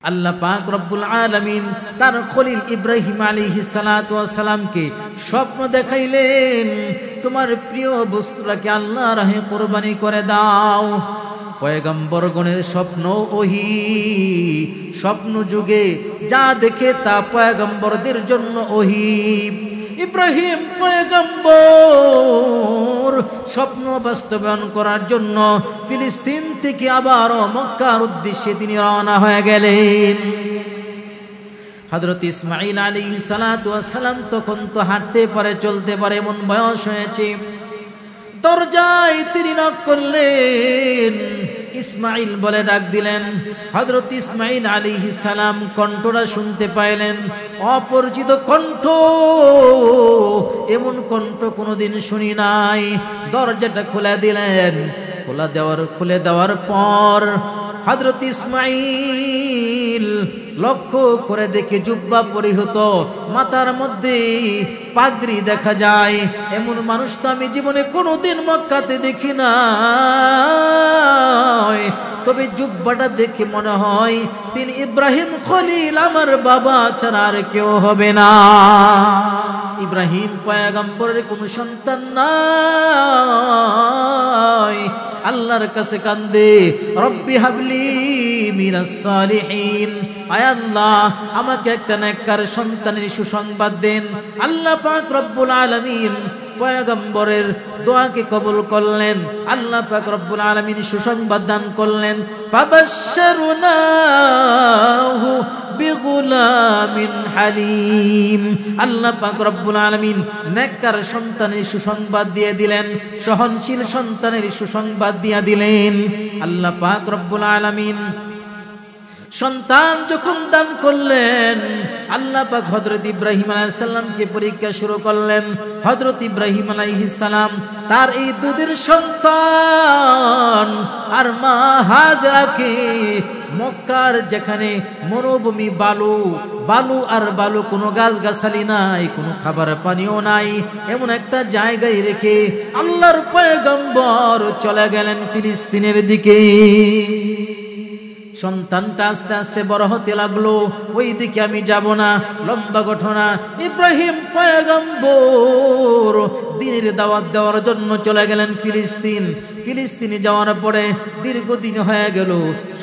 আল্লাহ পাক রব্বুল আলামিন তার খলিল ইব্রাহিম আলাইহিস সালাতু ওয়াস সালামকে স্বপ্ন দেখাইলেন, তোমার প্রিয় বস্তুটাকে আল্লাহর রাহে কুরবানি করে দাও। পয়গম্বরগণের স্বপ্ন ওহী, স্বপ্ন যুগে যা দেখে তা পয়গম্বরদের জন্য ওহী। ইব্রাহিম পয়গম্বর স্বপ্ন বাস্তবায়ন করার জন্য ফিলিস্তিন থেকে আবার মক্কার উদ্দেশ্যে তিনি রওনা হয়ে গেলেন। হযরত ইসমাঈল আলাইহিস সালাতু ওয়াস সালাম তখন তো হাঁটতে পারে, চলতে পারে, এমন বয়স হয়েছে। দরজায় তিনি নক করলেন, ইসমাঈল বলে ডাক দিলেন। হযরত ইসমাঈল আলাইহিস সালাম কণ্ঠটা শুনতে পাইলেন, অপরিচিত কণ্ঠ, এমন কণ্ঠ কোনোদিন শুনি নাই। দরজাটা খুলে দিলেন। খুলে দেওয়ার পর হযরত ইসমাঈল লক্ষ্য করে দেখে জুব্বা পরিহিত, মাথার মধ্যে পাগড়ি দেখা যায়। এমন মানুষ তো আমি জীবনে কোনোদিন মক্কাতে দেখি না, তবে জুব্বাটা দেখে মনে হয় তিনি ইব্রাহিম খলিল, আমার বাবা ছাড়া আর কেউ হবে না। ইব্রাহিম পয়গম্বরের কোনো সন্তান নাই, আল্লাহর কাছে কান্দে, রব্বি হাবলি মিনাস সালিহিন, আয় আল্লাহ আমাকে একটা নেককার সন্তানের সুসংবাদ দেন। আল্লাহ পাক রব্বুল আলামিন পয়গম্বরের দোয়াকে কবুল করলেন। আল্লাহ পাক রব্বুল আলামিন সুসংবাদ দান করলেন, ফাবাশশারনাহু বিগুলামিন হালিম। আল্লাহ পাক রব্বুল আলামিন নেককার সন্তানের সুসংবাদ দিয়ে দিলেন, সহনশীল সন্তানের সুসংবাদ দিয়ে দিলেন। আল্লাহ পাক রব্বুল আলামিন সন্তান যখন দান করলেন, আল্লাহ পাক হযরত ইব্রাহিম আলাইহিস সালামকে পরীক্ষা শুরু করলেন। হযরত ইব্রাহিম আলাইহিস সালাম তার এই দুধের সন্তান আর মা হাজরাকে মক্কার যেখানে মরুভূমি, বালু আর বালু, কোনো গাছগাছালি নাই, কোনো খাবার পানিও নাই, এমন একটা জায়গায় রেখে আল্লাহর পয়গম্বর চলে গেলেন ফিলিস্তিনের দিকে। সন্তানটা আস্তে আস্তে বড় হতে লাগলো, ওই দিকে আমি যাব না। লম্বা ঘটনা, ইব্রাহিম পয়গম্বর দ্বীনের দাওয়াত দেওয়ার জন্য চলে গেলেন ফিলিস্তিনে যাওয়ার পরে দীর্ঘদিন হয়ে গেল,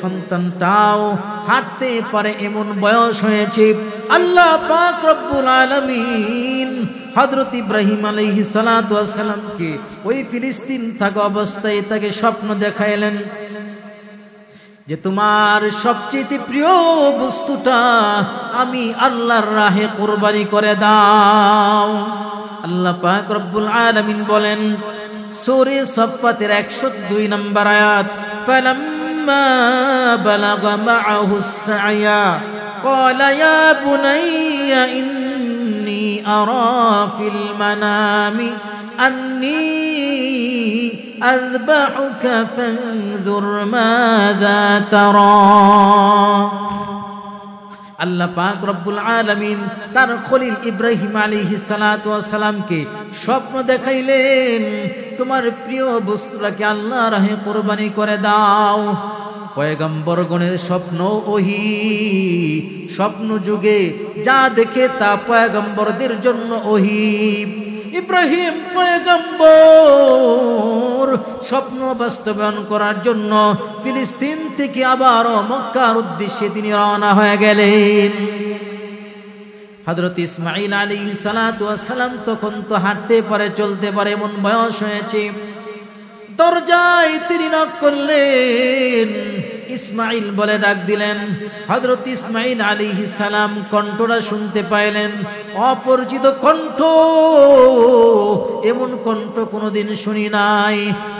সন্তানটাও হাঁটতে পারে এমন বয়স হয়েছে। আল্লাহ পাক রব্বুল আলামিন হযরত ইব্রাহিম আলাইহিস সালাতু ওয়াস সালামকে ওই ফিলিস্তিন থাকা অবস্থায় তাকে স্বপ্ন দেখাইলেন যে তোমার সবচেয়ে প্রিয় বস্তুটা আমি আল্লাহর রাহে কুরবানি করে দাও। আল্লাহ পাক রব্বুল আলামিন বলেন সূরা সাফফাতের 102 নম্বর আয়াত, ফালাম্মা বালাগা মাআহুস সা'য়া ক্বালা ইয়া বুনাইয়া ইন্নী আরা ফিল মানামি আন্নী أذبحك فانظر ماذا ترى। আল্লাহ পাক রব্বুল আলামিন তার খলিল ইব্রাহিম আলাইহিস সালাতু ওয়াস সালামকে স্বপ্ন দেখাইলেন, তোমার প্রিয় বস্তুটাকে আল্লাহর রাহে কুরবানি করে দাও। পয়গম্বরগণের স্বপ্ন ওহী, স্বপ্ন যুগে যা দেখে তা পয়গম্বরদের জন্য ওহী। ইব্রাহিম পয়গম্বর স্বপ্ন বাস্তবায়ন করার জন্য ফিলিস্তিন থেকে আবার মক্কার উদ্দেশ্যে তিনি রওনা হয়ে গেলেন। হযরত ইসমাঈল আলাইহিস সালাতু ওয়াস সালাম তখন তো হাঁটতে পারে, চলতে পারে, এমন বয়স হয়েছে। দরজায় তিনি নক করলেন, ইসমাঈল বলে ডাক দিলেন। হযরত ইসমাঈল আলাইহিস সালাম কণ্ঠটা শুনতে পাইলেন, অপরিচিত কণ্ঠ, এমন কণ্ঠ কোনোদিন শুনি নাই।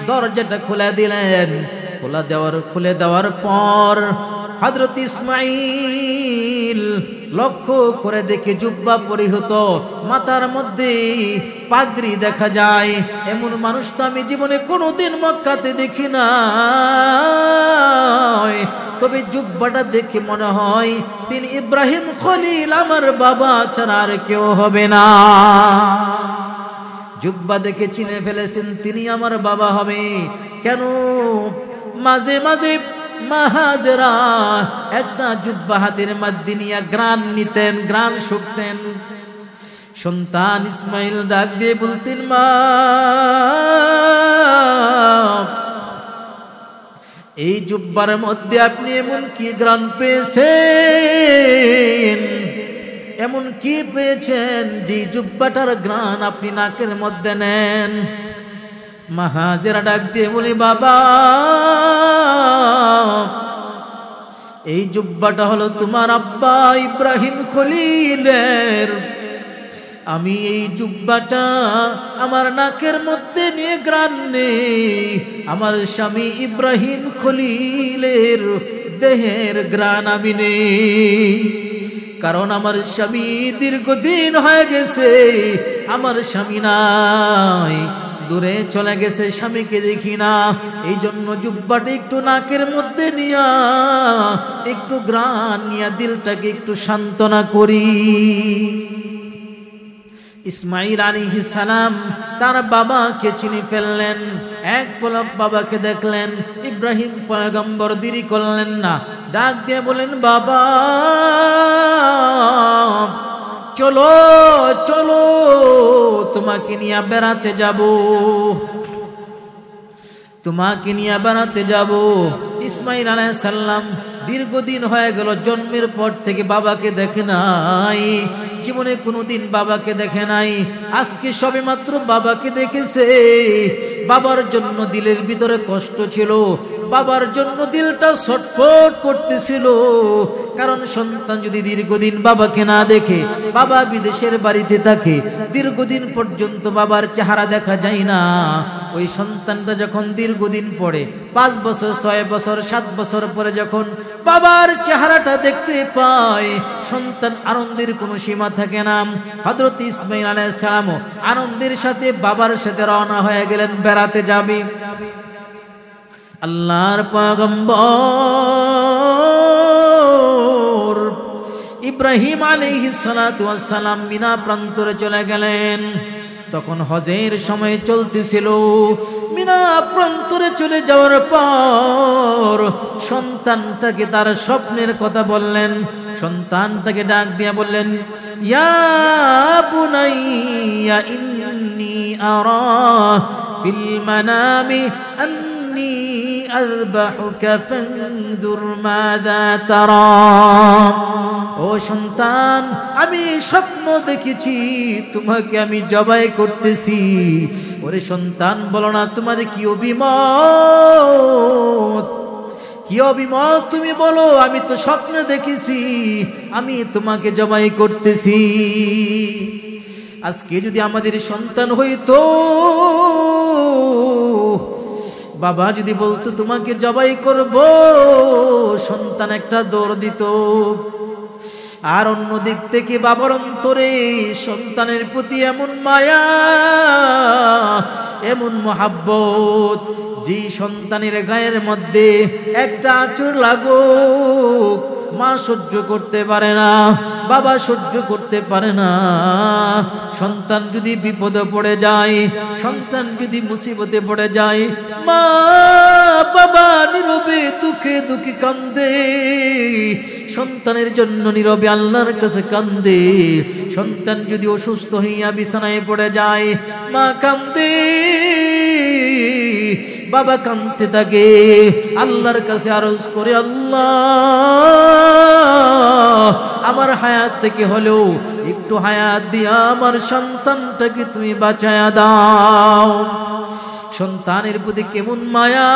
দরজাটা খুলে দিলেন। খুলে দেওয়ার পর হযরত ইসমাঈল লক্ষ্য করে দেখে জুব্বা পরিহিত, মাথার মধ্যে পাগড়ি দেখা যায়। এমন মানুষ তো আমি জীবনে কোনোদিন মক্কাতে দেখি না, তবে জুব্বাটা দেখে মনে হয় তিনি ইব্রাহিম খলিল, আমার বাবা ছাড়া আর কেউ হবে না। জুব্বা দেখে চিনে ফেলেছেন তিনি আমার বাবা হবে। কেন? মাঝে মাঝে মা হাজেরা একটা জুব্বা হাতের মধ্যে নিয়ে গ্রান নিতেন, গ্রান শুকতেন। সন্তান ইসমাইল ডাক দিয়ে বলতেন, মা এই জুব্বার মধ্যে আপনি এমন কি গ্রান পেয়েছেন, এমন কি পেয়েছেন যে জুব্বাটার গ্রান আপনি নাকের মধ্যে নেন? মা হাজেরা ডাক দিয়ে বলি, বাবা এই জুব্বাটা হলো তোমার আব্বা ইব্রাহিম খলিলের। আমি এই জুব্বাটা আমার নাকের মধ্যে নিয়ে গ্রান নেই, আমার স্বামী ইব্রাহিম খলিলের দেহের গ্রান আমি নেই। কারণ আমার স্বামী দীর্ঘদিন হয়ে গেছে, আমার স্বামী নাই, দূরে চলে গেছে, স্বামীকে দেখি না। এই জন্য জুব্বাটা একটু নাকের মধ্যে নিয়া একটু গ্রান নিয়া দিলটাকে একটু সান্ত্বনা করি। ইসমাইল আলাইহিস সালাম তার বাবাকে চিনে ফেললেন, এক পলক বাবাকে দেখলেন। ইব্রাহিম পয়গম্বর দেরি করলেন না, ডাক দিয়ে বলেন, বাবা চলো চলো তোমাকে নিয়ে বেড়াতে যাব, তোমাকে নিয়ে বেড়াতে যাব। ইসমাইল আলাইহিস সালাম দীর্ঘদিন হয়ে গেল, জন্মের পর থেকে বাবাকে দেখে নাই, জীবনে কোনোদিন বাবাকে দেখে নাই। আজকে সবে মাত্র বাবাকে দেখেছে। বাবার জন্য দিলের ভিতরে কষ্ট ছিল, বাবার জন্য দিলটা ছটফট করতেছিল। কারণ সন্তান যদি দীর্ঘদিন বাবাকে না দেখে, বাবা বিদেশের বাড়িতে থাকে, দীর্ঘদিন পর্যন্ত বাবার চেহারা দেখা যায় না। ওই সন্তানটা যখন দীর্ঘদিন পরে 5 বছর 6 বছর 7 বছর পরে যখন বাবার চেহারাটা দেখতে পায়, সন্তান আনন্দের কোনো সীমা থাকে না। হযরত ইসমাঈল আলাইহিস সালাম আনন্দের সাথে বাবার সাথে রওনা হয়ে গেলেন, বেড়াতে যাবে। আল্লাহর পয়গম্বর ইব্রাহিম আলাইহিস সালাতু ওয়াস সালাম মিনা প্রান্তরে চলে গেলেন। তখন হজের সময় চলতেছিল। মিনা প্রান্তরে চলে যাওয়ার পর সন্তানটাকে তার স্বপ্নের কথা বললেন। সন্তানটাকে ডাক দিয়ে বললেন, ইয়া বুনাইয়া ইন্নী আরা ফিল মানামি আন্নী আযবাহুকা ফানজুর মাযা তারা। ও সন্তান, আমি স্বপ্ন দেখেছি তোমাকে আমি জবাই করতেছি। ওরে সন্তান, বলো না তোমার কি অভিমত, কি অভিমত তুমি বলো। আমি তো স্বপ্ন দেখেছি আমি তোমাকে জবাই করতেছি। আজকে যদি আমাদের সন্তান হইতো, বাবা যদি বলতো তোমাকে জবাই করব, সন্তান একটা দৌড় দিত। আর অন্য দিক থেকে বাবার অন্তরে সন্তানের প্রতি এমন মায়া, এমন মহাব্বত, যে সন্তানের গায়ের মধ্যে একটা আঁচড় লাগুক মা সহ্য করতে পারে না, বাবা সহ্য করতে পারে না। সন্তান যদি বিপদে পড়ে যায়, সন্তান যদি মুসিবতে পড়ে যায়, মা বাবা নীরবে দুঃখে দুঃখে কান্দে, সন্তানের জন্য নীরবে আল্লাহর কাছে কান্দে। সন্তান যদি অসুস্থ হইয়া বিছানায় পড়ে যায়, মা কান্দে, বাবা কাঁদতে থাকে, আল্লাহর কাছে আরজ করে, আল্লাহ আমার হায়াত থেকে হলেও একটু হায়াত দিয়া আমার সন্তানটাকে তুমি বাঁচায়া দাও। সন্তানের প্রতি কেমন মায়া,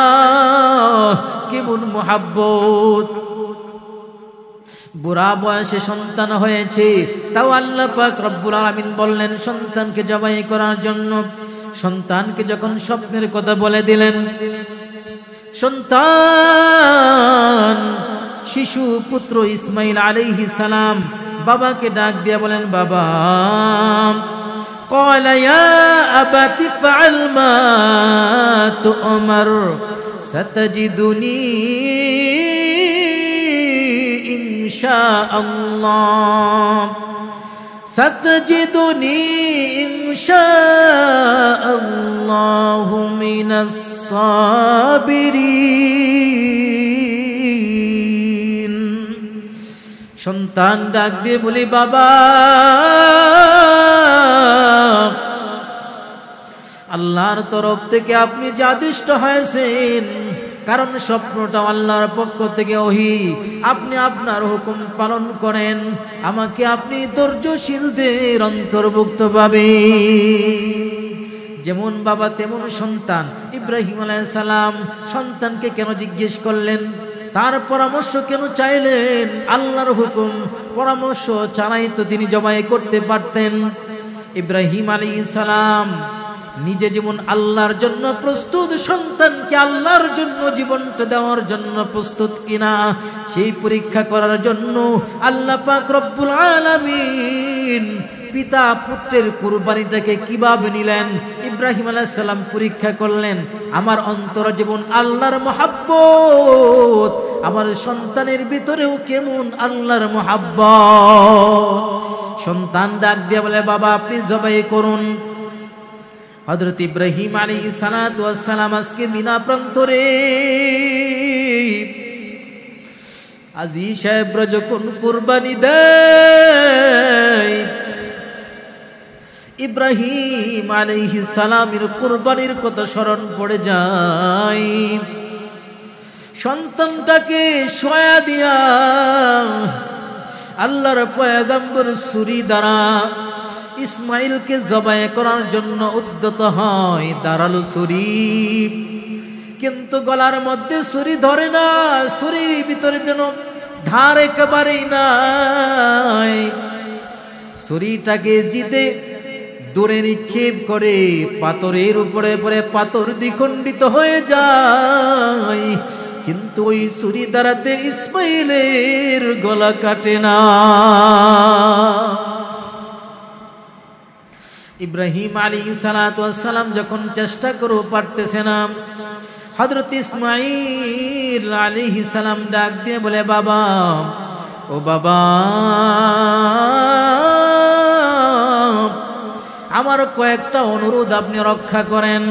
কেমন মহাব্বত। বুড়া বয়সে সন্তান হয়েছে, তাও আল্লাহ পাক রব্বুল আলামিন বললেন সন্তানকে জবাই করার জন্য। সন্তানকে যখন স্বপ্নের কথা বলে দিলেন, সন্তান শিশু পুত্র ইসমাইল আলাইহিস সালাম বাবাকে ডাক দিয়ে বলেন, বাবা, قال يا أبت افعل ما تؤمر ستجدني إن شاء الله ستجدني إن شاء الله من الصابرين। সন্তান ডাক দিয়ে বলি, বাবা আল্লাহর তরফ থেকে আপনি যে আদিষ্ট হয়েছেন, কারণ স্বপ্নটা আল্লাহর পক্ষ থেকে ওহী, আপনি আপনার হুকুম পালন করেন, আমাকে আপনি ধৈর্যশীলদের অন্তর্ভুক্ত পাবেন। যেমন বাবা তেমন সন্তান। ইব্রাহিম আলাইহিস সালাম সন্তানকে কেন জিজ্ঞেস করলেন, তার পরামর্শ কেন চাইলেন? আল্লাহর হুকুম, পরামর্শ ছাড়াই তো তিনি জবাই করতে পারতেন। ইব্রাহিম আলাইহিস সালাম নিজে যেমন আল্লাহর জন্য প্রস্তুত, সন্তানকে আল্লাহর জন্য জীবনটা দেওয়ার জন্য প্রস্তুত কিনা সেই পরীক্ষা করার জন্য আল্লাহ পাক রব্বুল আলামিন পিতা পুত্রের কুরবানিটাকে কিভাবে নিলেন ইব্রাহিম আলাইহিস সালাম পরীক্ষা করলেন। আমার অন্তর যেমন আল্লাহর মহব্বত, আমার সন্তানের ভিতরেও কেমন আল্লাহর মহব্বত। সন্তান ডাক দিয়ে বলে, বাবা আপনি জবাই করুন। হযরত ইব্রাহিম আলাইহিস সালাতু ওয়াস সালাম আজকে মিনা প্রান্তরে আজি সাহেব যখন কুরবানি দেয়, ইব্রাহিম আলাইহিস সালামের কুরবানির কথা স্মরণ পড়ে যায়। সন্তানটাকে শোয়া দিয়া আল্লাহর পয়গম্বর ছুরি দ্বারা ইসমাইলকে জবাই করার জন্য উদ্যত হয়। দাঁড়ালো ছুরি, কিন্তু গলার মধ্যে ছুরি ধরে না, ছুরির ভিতরে যেন ধার একেবারেই নাই। ছুরিটাকে জিতে দূরে নিক্ষেপ করে পাথরের উপরে পড়ে পাথর দ্বিখণ্ডিত হয়ে যায়, কিন্তু ওই ছুরি দ্বারাতে ইসমাইলের গলা কাটে না। ইব্রাহিম আলাইহিস সালাতু ওয়াস সালাম যখন চেষ্টা করেও পারতেছে না, হযরত ইসমাইল আলাইহিস সালাম ডাক দিয়ে বলে, বাবা ও বাবা, আমার কয়েকটা অনুরোধ আপনি রক্ষা করেন।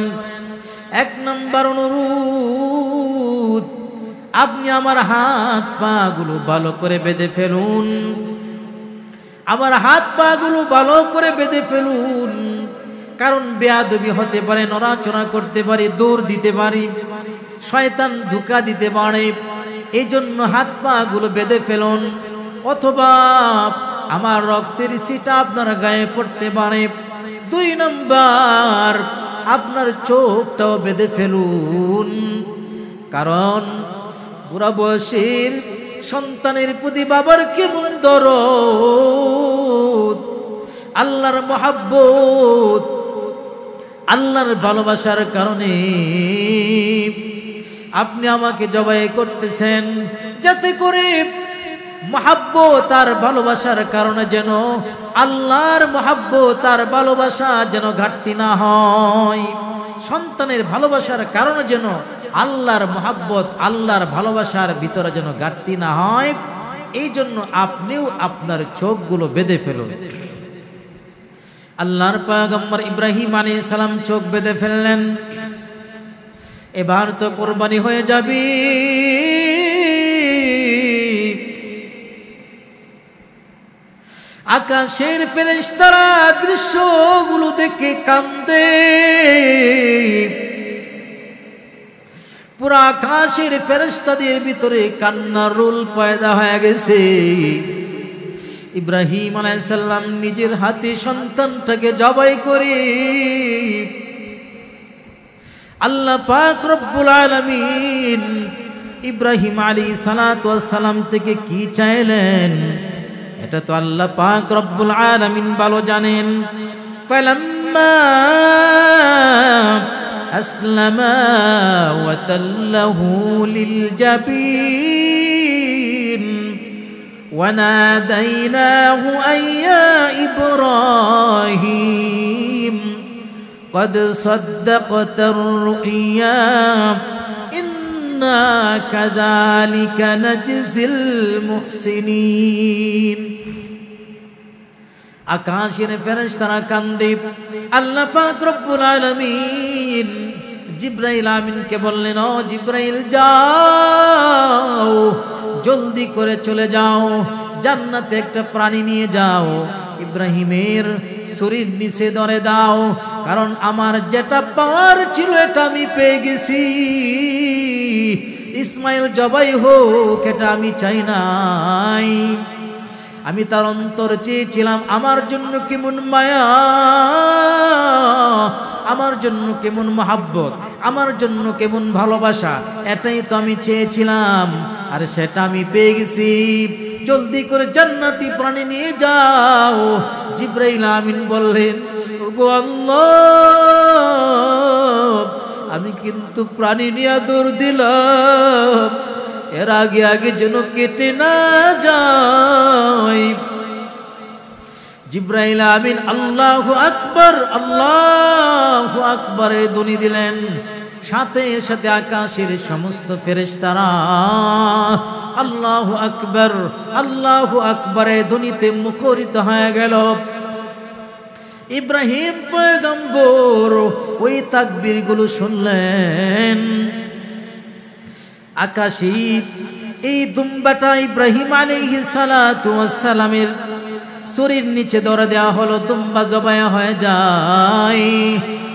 এক নম্বর অনুরোধ, আপনি আমার হাত পা গুলো ভালো করে বেঁধে ফেলুন, আমার হাত পা গুলো ভালো করে বেঁধে ফেলুন, কারণ বেয়াদবি হতে পারে, নড়াচড়া করতে পারি, দৌড় দিতে পারি, শয়তান ধোঁকা দিতে পারে, এই জন্য হাত পা গুলো বেঁধে ফেলুন, অথবা আমার রক্তের ছিটা আপনার গায়ে পড়তে পারে। দুই নম্বর, আপনার চোখটাও বেঁধে ফেলুন, কারণ বুড়া বয়সের সন্তানের প্রতি বাবার কেমন দরদ, আল্লাহর মহব্বত, আল্লাহর ভালোবাসার কারণে আপনি আমাকে জবাই করতেছেন, যাতে করে মহব্বত আর ভালোবাসার কারণে যেন আল্লাহর মহব্বত আর ভালোবাসা যেন ঘাটতি না হয়। সন্তানের ভালোবাসার কারণে যেন আল্লাহর মহব্বত, আল্লাহর ভালোবাসার ভিতরে যেন ঘাটতি না হয়, এই জন্য আপনিও আপনার চোখগুলো বেঁধে ফেলুন। আল্লাহর পয়গম্বর ইব্রাহিম আলাইহিস সালাম চোখ বেঁধে ফেললেন। এবার তো কুরবানি হয়ে যাবে। আকাশের ফেরেশতারা দৃশ্যগুলো দেখে কান্দে, পুরা আকাশের ফেরেশতাদের ভিতরে কান্নার রোল পয়দা হয়ে গেছে। ইব্রাহিম আলাইহিস সালাম নিজের হাতে সন্তানটাকে জবাই করে আল্লাহ পাক রব্বুল আলামিন ইব্রাহিম আলাইহিস সালাতু ওয়াস সালাম থেকে কি চাইলেন, এটা তো আল্লাহ পাক রব্বুল আলামিন ভালো জানেন। ফালাম্মা আসলামা ওয়া তাল্লাহু লিল জাবিন ওয়া নাদাইনাহু আইয়া ইব্রাহিম قد صدقت الرؤيا إنا كذلك نجزي المحسنين। আকাশের ফেরেশতারা কান্দে। আল্লাহ পাক রব্বুল আলামিন জিবরাইল আমিনকে বললেন, ও জিবরাইল যাও, জলদি করে চলে যাও, জান্নাতে একটা প্রাণী নিয়ে যাও, ইব্রাহিমের শরীর নিচে ধরে দাও, কারণ আমার যেটা পাওয়ার ছিল এটা আমি পেয়ে গেছি। ইসমাইল জবাই হোক এটা আমি চাই নাই, আমি তার অন্তর চেয়েছিলাম আমার জন্য কেমন মায়া, আমার জন্য কেমন মহাব্বত, আমার জন্য কেমন ভালোবাসা, এটাই তো আমি চেয়েছিলাম, আর সেটা আমি পেয়ে গেছি। জলদি করে জান্নাতি প্রাণী নিয়ে যাও। জিবরাইল আমিন বললেন, ওগো আল্লাহ, আমি কিন্তু প্রাণী নিয়ে দৌড় দিলাম, এর আগে আগে যেন কেটে না যায়। জিবরাইল আমিন আল্লাহু আকবার, আল্লাহু আকবার এর ধ্বনি দিলেন। সাথে সাথে আকাশের সমস্ত ফেরেশতারা আল্লাহু আকবার, আল্লাহু আকবার এর ধ্বনিতে মুখরিত হয়ে গেল। ইব্রাহিম পয়গম্বর ওই তাকবীরগুলো শুনলেন। আকাশে এই দুম্বাটা ইব্রাহিম আলাইহিস সালাতু ওয়াস সালামের শরীর নিচে ধরে দেওয়া হলো, দুম্বা জবাই হয়ে যায়।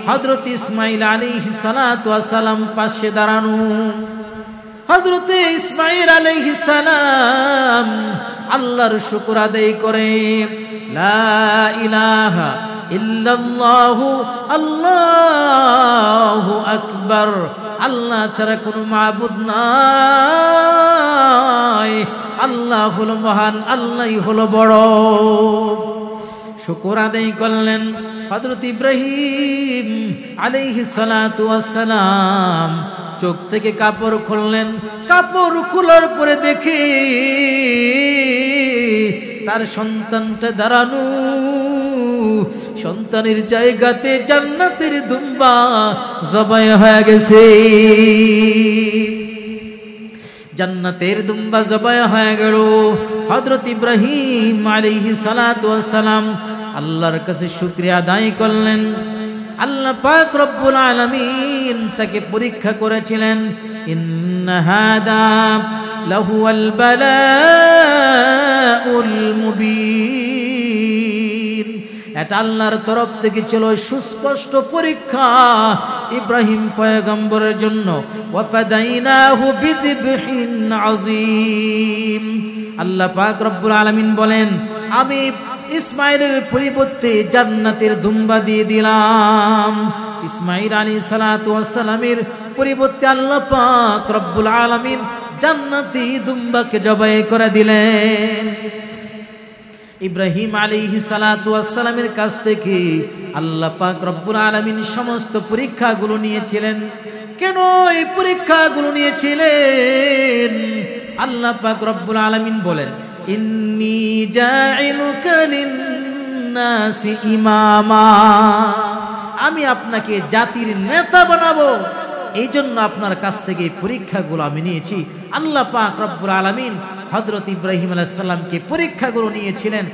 হযরত ইসমাইল আলাইহিস সালাতু ওয়াস সালাম পাশে দাঁড়ানো। হযরত ইসমাইল আলাইহিস সালাম আল্লাহর শুকর আদায় করে লা ইলাহা ইল্লাল্লাহু আল্লাহু আকবার, আল্লাহ ছাড়া কোনো মাবুদ নাই, আল্লাহ হলো মহান, আল্লাহই হলো বড়। শুকর আদায় করলেন। হযরত ইব্রাহিম আলাইহিস সালাতু ওয়াস সালাম চোখ থেকে কাপড় খুললেন। কাপড় খোলার পরে দেখে তার সন্তানটা দাঁড়ানো, সন্তানের জায়গাতে জান্নাতের দুম্বা জবাই হয়ে গেছে। জান্নাতের দুম্বা জবাই হয়ে গেল। হযরত ইব্রাহিম আলাইহিস সালাতু ওয়াস সালাম আল্লাহর কাছে শুকরিয়া আদায় করলেন। আল্লাহ পাক রব্বুল আলামিন তাকে পরীক্ষা করেছিলেন। ইন্না হাদা লাহুয়াল বালাউল মুবিন, এটা আল্লাহর তরফ থেকে ছিল সুস্পষ্ট পরীক্ষা ইব্রাহিম পয়গম্বরের জন্য। ওয়াফাদাইনাহু বিযিবহিন আযীম। আল্লাহ পাক রব্বুল আলামিন বলেন, আমি ইসমাইলের পরিবর্তে জান্নাতের দুম্বা দিয়ে দিলাম। ইসমাইল আলাইহিস সালাতু ওয়াস সালামের পরিবর্তে আল্লাহ পাক রব্বুল আলামিন জান্নাতি দুম্বাকে জবাই করে দিলেন। ইব্রাহিম আলাইহিস সালাতু ওয়াস সালামের কাছ থেকে আল্লাহ পাক রব্বুল আলামিন সমস্ত পরীক্ষাগুলো নিয়েছিলেন। কেন এই পরীক্ষাগুলো নিয়েছিলেন? আল্লাহ পাক রব্বুল আলামিন বলেন, ইন্নী জাইলুকা লিন্নাসি ইমামা, আমি আপনাকে জাতির নেতা বানাবো, এই জন্য আপনার কাছ থেকে এই পরীক্ষাগুলো আমি নিয়েছি। আল্লাহ পাক রব্বুল আলামিন হযরত ইব্রাহিম আলাইহিস সালামকে পরীক্ষাগুলো নিয়েছিলেন,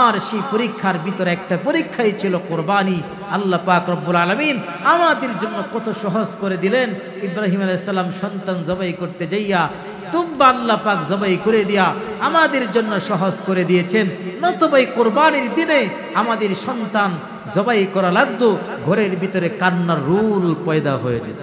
আর সেই পরীক্ষার ভিতরে একটা পরীক্ষাই ছিল কোরবানি। আল্লাহ পাক রব্বুল আলামিন আমাদের জন্য কত সহজ করে দিলেন। ইব্রাহিম আলাইহিস সালাম সন্তান জবাই করতে যাইয়া দুম্বা আল্লাহ পাক জবাই করে দিয়া আমাদের জন্য সহজ করে দিয়েছেন। নতুবা এই কোরবানির দিনে আমাদের সন্তান জবাই করা লাগতো, ঘরের ভিতরে কান্নার রুল পয়দা হয়ে যেত।